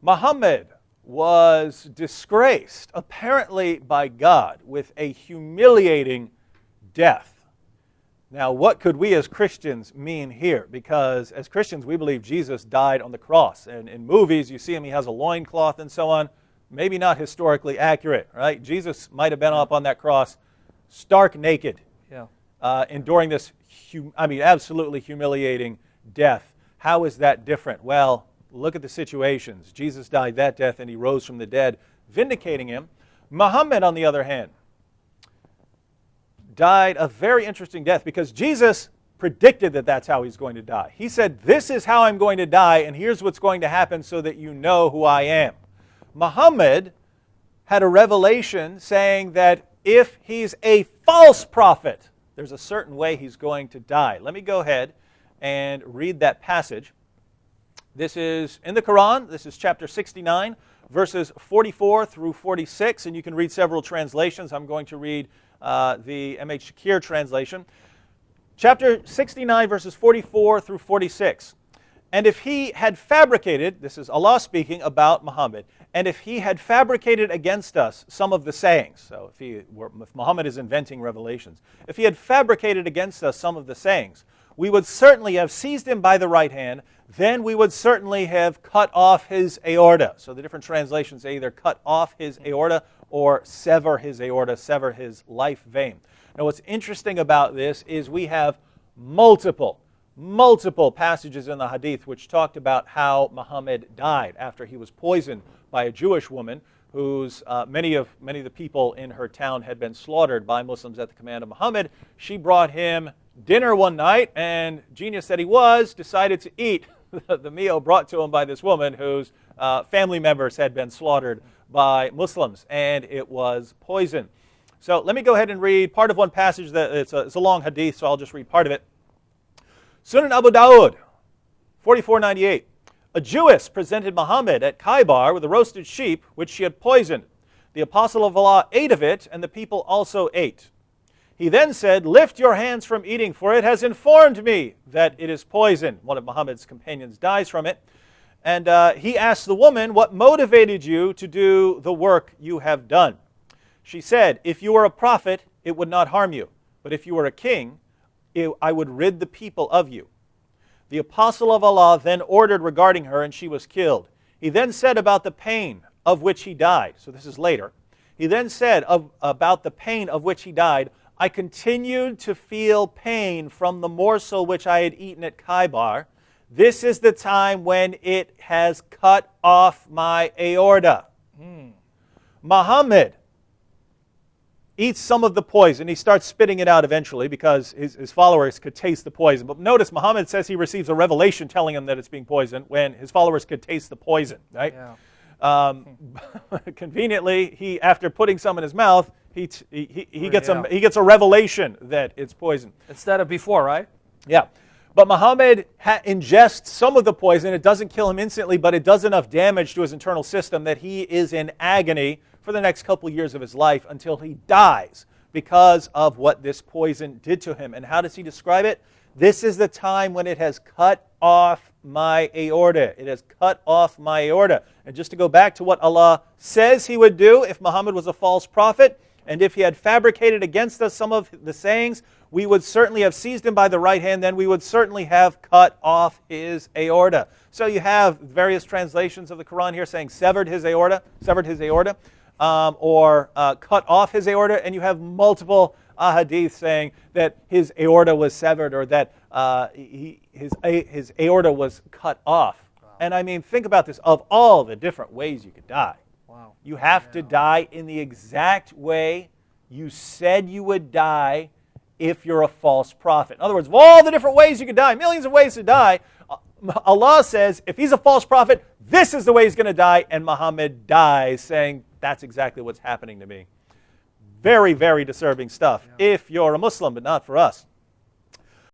Muhammad was disgraced, apparently by God, with a humiliating death. Now, what could we as Christians mean here? Because as Christians, we believe Jesus died on the cross. And in movies, you see him, he has a loincloth and so on. Maybe not historically accurate, right? Jesus might have been up on that cross stark naked, enduring this, absolutely humiliating death. How is that different? Well, look at the situations. Jesus died that death and he rose from the dead, vindicating him. Muhammad, on the other hand, died a very interesting death because Jesus predicted that that's how he's going to die. He said, this is how I'm going to die and here's what's going to happen so that you know who I am. Muhammad had a revelation saying that if he's a false prophet, there's a certain way he's going to die. Let me go ahead and read that passage. This is in the Quran. This is chapter 69, verses 44 through 46, and you can read several translations. I'm going to read the M.H. Shakir translation. Chapter 69, verses 44 through 46. And if he had fabricated, this is Allah speaking about Muhammad, and if he had fabricated against us some of the sayings, so if Muhammad is inventing revelations, if he had fabricated against us some of the sayings, we would certainly have seized him by the right hand, then we would certainly have cut off his aorta. So the different translations say either cut off his aorta or sever his aorta, sever his life vein. Now what's interesting about this is we have multiple passages in the hadith which talked about how Muhammad died after he was poisoned by a Jewish woman whose many of the people in her town had been slaughtered by Muslims at the command of Muhammad. She brought him dinner one night, and genius that he was, decided to eat the meal brought to him by this woman whose family members had been slaughtered by Muslims, and it was poison. So let me go ahead and read part of one passage. It's a long hadith, so I'll just read part of it. Sunan Abu Dawud, 4498. A Jewess presented Muhammad at Khaybar with a roasted sheep which she had poisoned. The apostle of Allah ate of it, and the people also ate. He then said, lift your hands from eating, for it has informed me that it is poison. One of Muhammad's companions dies from it. And he asked the woman, what motivated you to do the work you have done? She said, if you were a prophet, it would not harm you. But if you were a king, I would rid the people of you. The apostle of Allah then ordered regarding her, and she was killed. He then said about the pain of which he died. So this is later. He then said about the pain of which he died, I continued to feel pain from the morsel which I had eaten at Khaybar. This is the time when it has cut off my aorta. Muhammad eats some of the poison. He starts spitting it out eventually because his followers could taste the poison. But notice Muhammad says he receives a revelation telling him that it's being poisoned when his followers could taste the poison, right? Yeah. Conveniently, after putting some in his mouth, he gets a revelation that it's poison. Instead of before, right? Yeah. But Muhammad ingests some of the poison. It doesn't kill him instantly, but it does enough damage to his internal system that he is in agony for the next couple years of his life until he dies because of what this poison did to him. And how does he describe it? This is the time when it has cut off my aorta. It has cut off my aorta. And just to go back to what Allah says he would do if Muhammad was a false prophet, and if he had fabricated against us some of the sayings, we would certainly have seized him by the right hand, then we would certainly have cut off his aorta. So you have various translations of the Quran here saying severed his aorta, or cut off his aorta, and you have multiple ahadith saying that his aorta was severed or that his aorta was cut off. Wow. And I mean, think about this. Of all the different ways you could die, wow, you have to die in the exact way you said you would die if you're a false prophet. In other words, of all the different ways you could die, millions of ways to die, Allah says, if he's a false prophet, this is the way he's going to die, and Muhammad dies saying, that's exactly what's happening to me. Very, very disturbing stuff if you're a Muslim, but not for us.